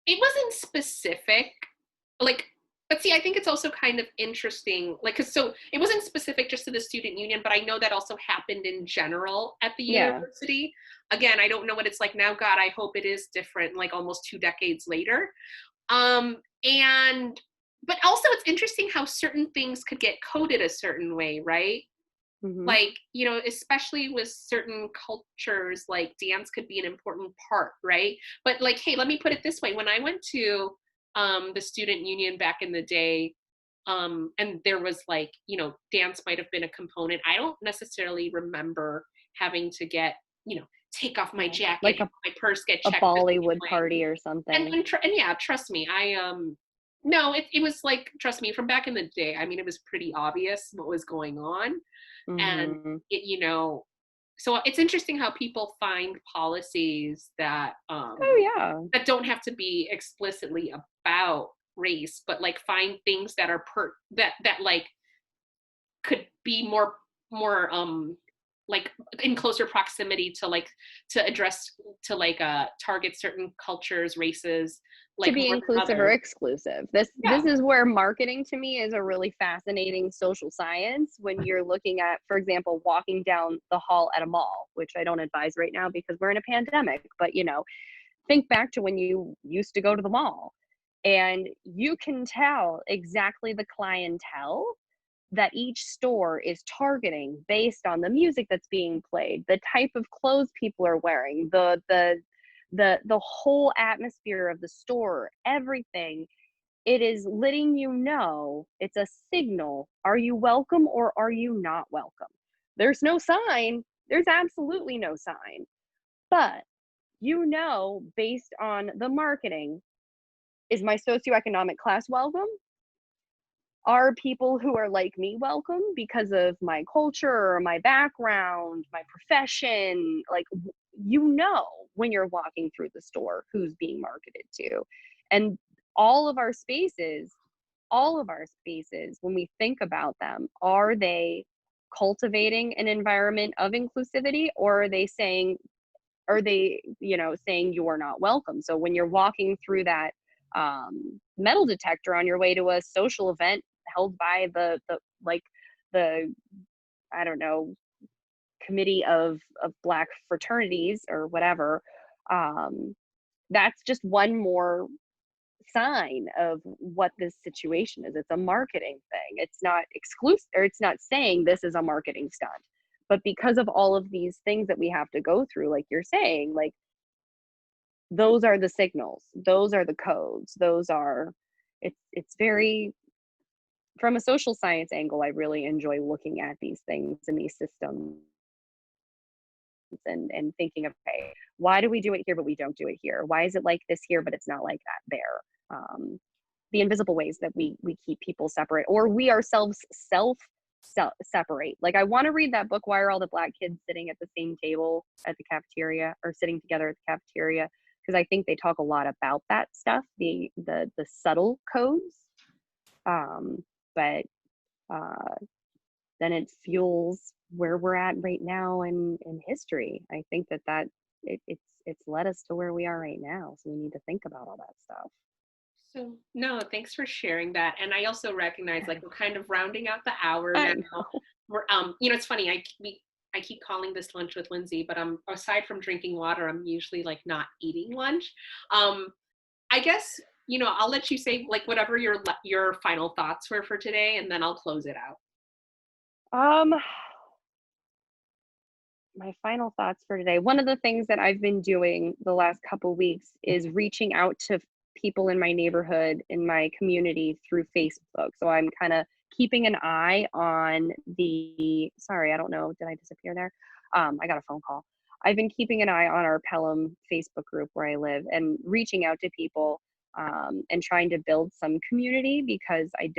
it wasn't specific, like, but see, I think it's also kind of interesting, like, because so it wasn't specific just to the student union, but I know that also happened in general at the Yeah. university. Again, I don't know what it's like now. God, I hope it is different, like almost 2 decades later. And but also it's interesting how certain things could get coded a certain way, right? Hmm. Like, especially with certain cultures, like dance could be an important part, right? But like, hey, let me put it this way. When I went to the student union back in the day, and there was like, dance might have been a component. I don't necessarily remember having to take off my Yeah, jacket, like have my purse get a checked the Bollywood same way. party or something. And yeah, trust me, no, it was like, trust me, from back in the day, I mean, it was pretty obvious what was going on. And Hmm. it, so it's interesting how people find policies Oh yeah. that don't have to be explicitly about race, but like find things that are that like could be more like in closer proximity to like to address to like target certain cultures, races, To like be more than inclusive or others. exclusive. This Yeah. is where marketing to me is a really fascinating social science, when you're looking at, for example, walking down the hall at a mall, which I don't advise right now because we're in a pandemic, but think back to when you used to go to the mall, and you can tell exactly the clientele that each store is targeting based on the music that's being played, the type of clothes people are wearing, the whole atmosphere of the store, everything. It is letting you know, it's a signal. Are you welcome or are you not welcome? There's no sign. There's absolutely no sign. But based on the marketing, is my socioeconomic class welcome? Are people who are like me welcome because of my culture, my background, my profession? Like, when you're walking through the store who's being marketed to. And all of our spaces, when we think about them, are they cultivating an environment of inclusivity, or are they saying you're not welcome? So when you're walking through that metal detector on your way to a social event held by the I don't know, committee of Black fraternities or whatever, um, that's just one more sign of what this situation is. It's a marketing thing. It's not exclusive, or it's not saying this is a marketing stunt. But because of all of these things that we have to go through, like you're saying, like those are the signals, those are the codes, those are, it's very, from a social science angle, I really enjoy looking at these things and these systems and thinking of, okay, why do we do it here but we don't do it here? Why is it like this here but it's not like that there? The invisible ways that we keep people separate, or we ourselves separate. Like, I want to read that book, Why Are All the Black Kids Sitting at the Same Table at the Cafeteria, or Sitting Together at the Cafeteria, because I think they talk a lot about that stuff, the subtle codes. But then it fuels where we're at right now in history. I think it's led us to where we are right now. So we need to think about all that stuff. So no, thanks for sharing that. And I also recognize, like, we're kind of rounding out the hour I now. know. We're it's funny. I keep calling this lunch with Lindsay, but aside from drinking water, I'm usually like not eating lunch. I guess I'll let you say like whatever your final thoughts were for today, and then I'll close it out. Um, my final thoughts for today. One of the things that I've been doing the last couple weeks is reaching out to people in my neighborhood, in my community, through Facebook. So I'm kind of keeping an eye on sorry, I don't know, did I disappear there? I got a phone call. I've been keeping an eye on our Pelham Facebook group where I live and reaching out to people, and trying to build some community, because I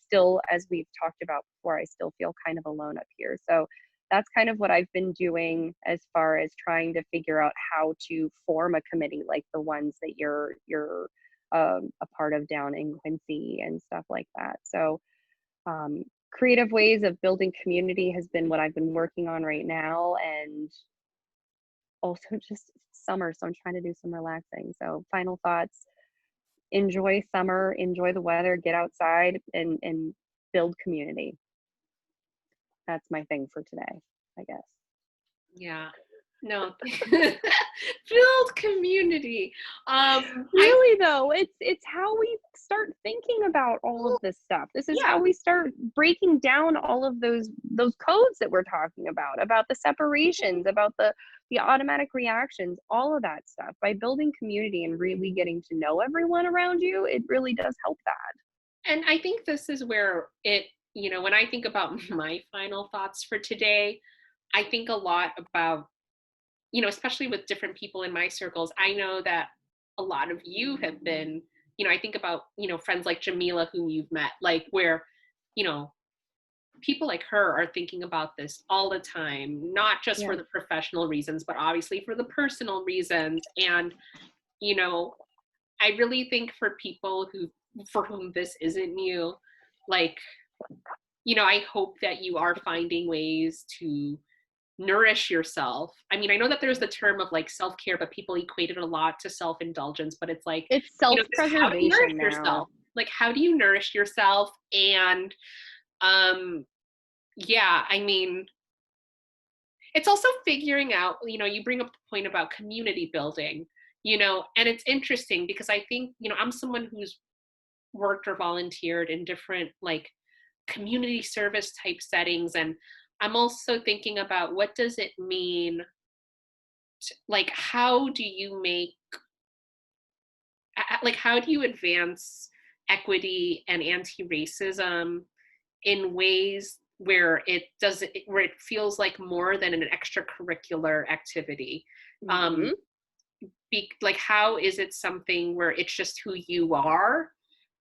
still, as we've talked about before, I still feel kind of alone up here. So that's kind of what I've been doing, as far as trying to figure out how to form a committee like the ones that you're a part of down in Quincy and stuff like that. So creative ways of building community has been what I've been working on right now, and also just summer, so I'm trying to do some relaxing. So final thoughts: enjoy summer, enjoy the weather, get outside and build community. That's my thing for today, I guess. Yeah. No. Build community. I Really though, it's how we start thinking about all of this stuff. This is Yeah. how we start breaking down all of those codes that we're talking about the separations, about the automatic reactions, all of that stuff. By building community and really getting to know everyone around you, it really does help that. And I think this is where when I think about my final thoughts for today, I think a lot about, especially with different people in my circles. I know that a lot of you have been, I think about, friends like Jamila, who you've met, like where, you know, people like her are thinking about this all the time, not just Yeah. for the professional reasons, but obviously for the personal reasons. And, you know, I really think for people for whom this isn't new, like, I hope that you are finding ways to nourish yourself. I mean, I know that there's the term of like self-care, but people equate it a lot to self-indulgence, but it's like, It's just how do you nourish self-preservation now. yourself? Like, how do you nourish yourself? And um, yeah, I mean, it's also figuring out, you bring up the point about community building, and it's interesting because I think, I'm someone who's worked or volunteered in different like community service type settings. And I'm also thinking about what does it mean like how do you how do you advance equity and anti-racism in ways where it feels like more than an extracurricular activity. um Hmm. like how is it something where it's just who you are,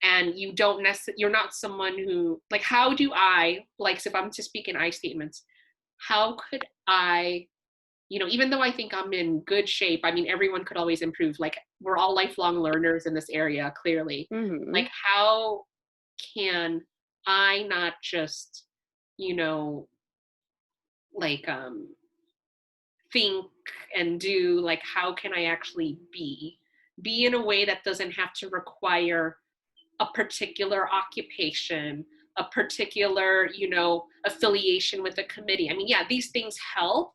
and you're not someone who, like, how do I, like, so if I'm to speak in I statements, how could I, even though I think I'm in good shape, I mean, everyone could always improve. Like, we're all lifelong learners in this area, clearly. Hmm. Like, how can I not just, you know, like, think and do, like, how can I actually be in a way that doesn't have to require a particular occupation, a particular, affiliation with a committee. I mean, yeah, these things help,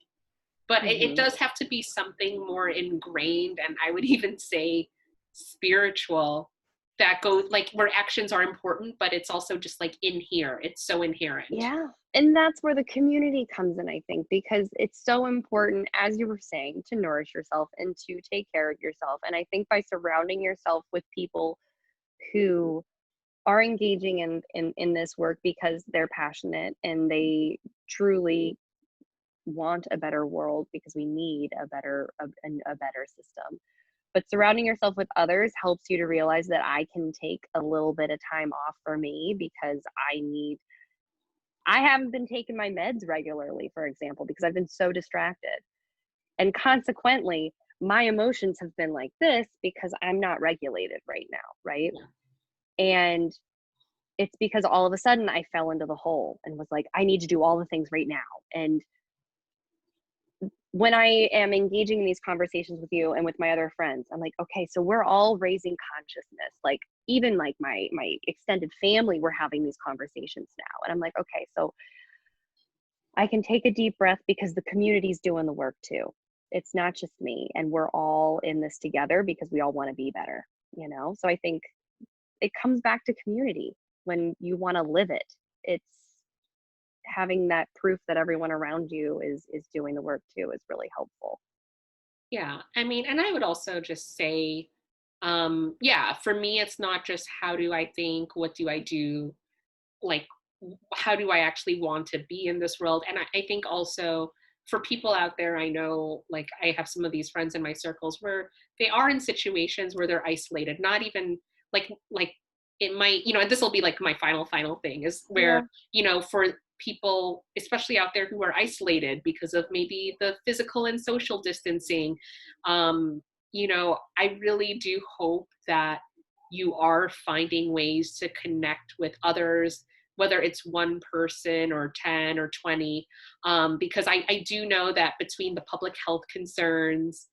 but it Hmm. does have to be something more ingrained, and I would even say spiritual, that goes like where actions are important, but it's also just like in here. It's so inherent. Yeah. And that's where the community comes in, I think, because it's so important, as you were saying, to nourish yourself and to take care of yourself. And I think by surrounding yourself with people who are engaging in this work because they're passionate and they truly want a better world, because we need a better system. But surrounding yourself with others helps you to realize that I can take a little bit of time off for me because I haven't been taking my meds regularly, for example, because I've been so distracted. And consequently, my emotions have been like this because I'm not regulated right now, right? Yeah. And it's because all of a sudden I fell into the hole and was like, I need to do all the things right now. And when I am engaging in these conversations with you and with my other friends, I'm like, okay, so we're all raising consciousness. Like even like my extended family, we're having these conversations now. And I'm like, okay, so I can take a deep breath because the community's doing the work too. It's not just me, and we're all in this together because we all want to be better, you know? So I think it comes back to community when you want to live it. It's having that proof that everyone around you is doing the work too is really helpful. Yeah. I mean, and I would also just say, yeah, for me, it's not just how do I think, what do I do, like, how do I actually want to be in this world? And I think also for people out there, I know, like, I have some of these friends in my circles where they are in situations where they're isolated, not even like it might, and this will be like my final thing is where, Yeah. for people, especially out there who are isolated because of maybe the physical and social distancing, I really do hope that you are finding ways to connect with others, whether it's one person or 10 or 20, because I do know that between the public health concerns,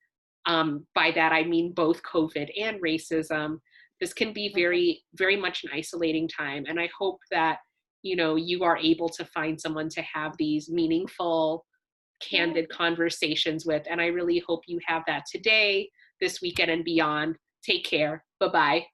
by that I mean both COVID and racism, this can be Mhm. very, very much an isolating time. And I hope that, you are able to find someone to have these meaningful, Yeah. candid conversations with. And I really hope you have that today, this weekend, and beyond. Take care. Bye bye.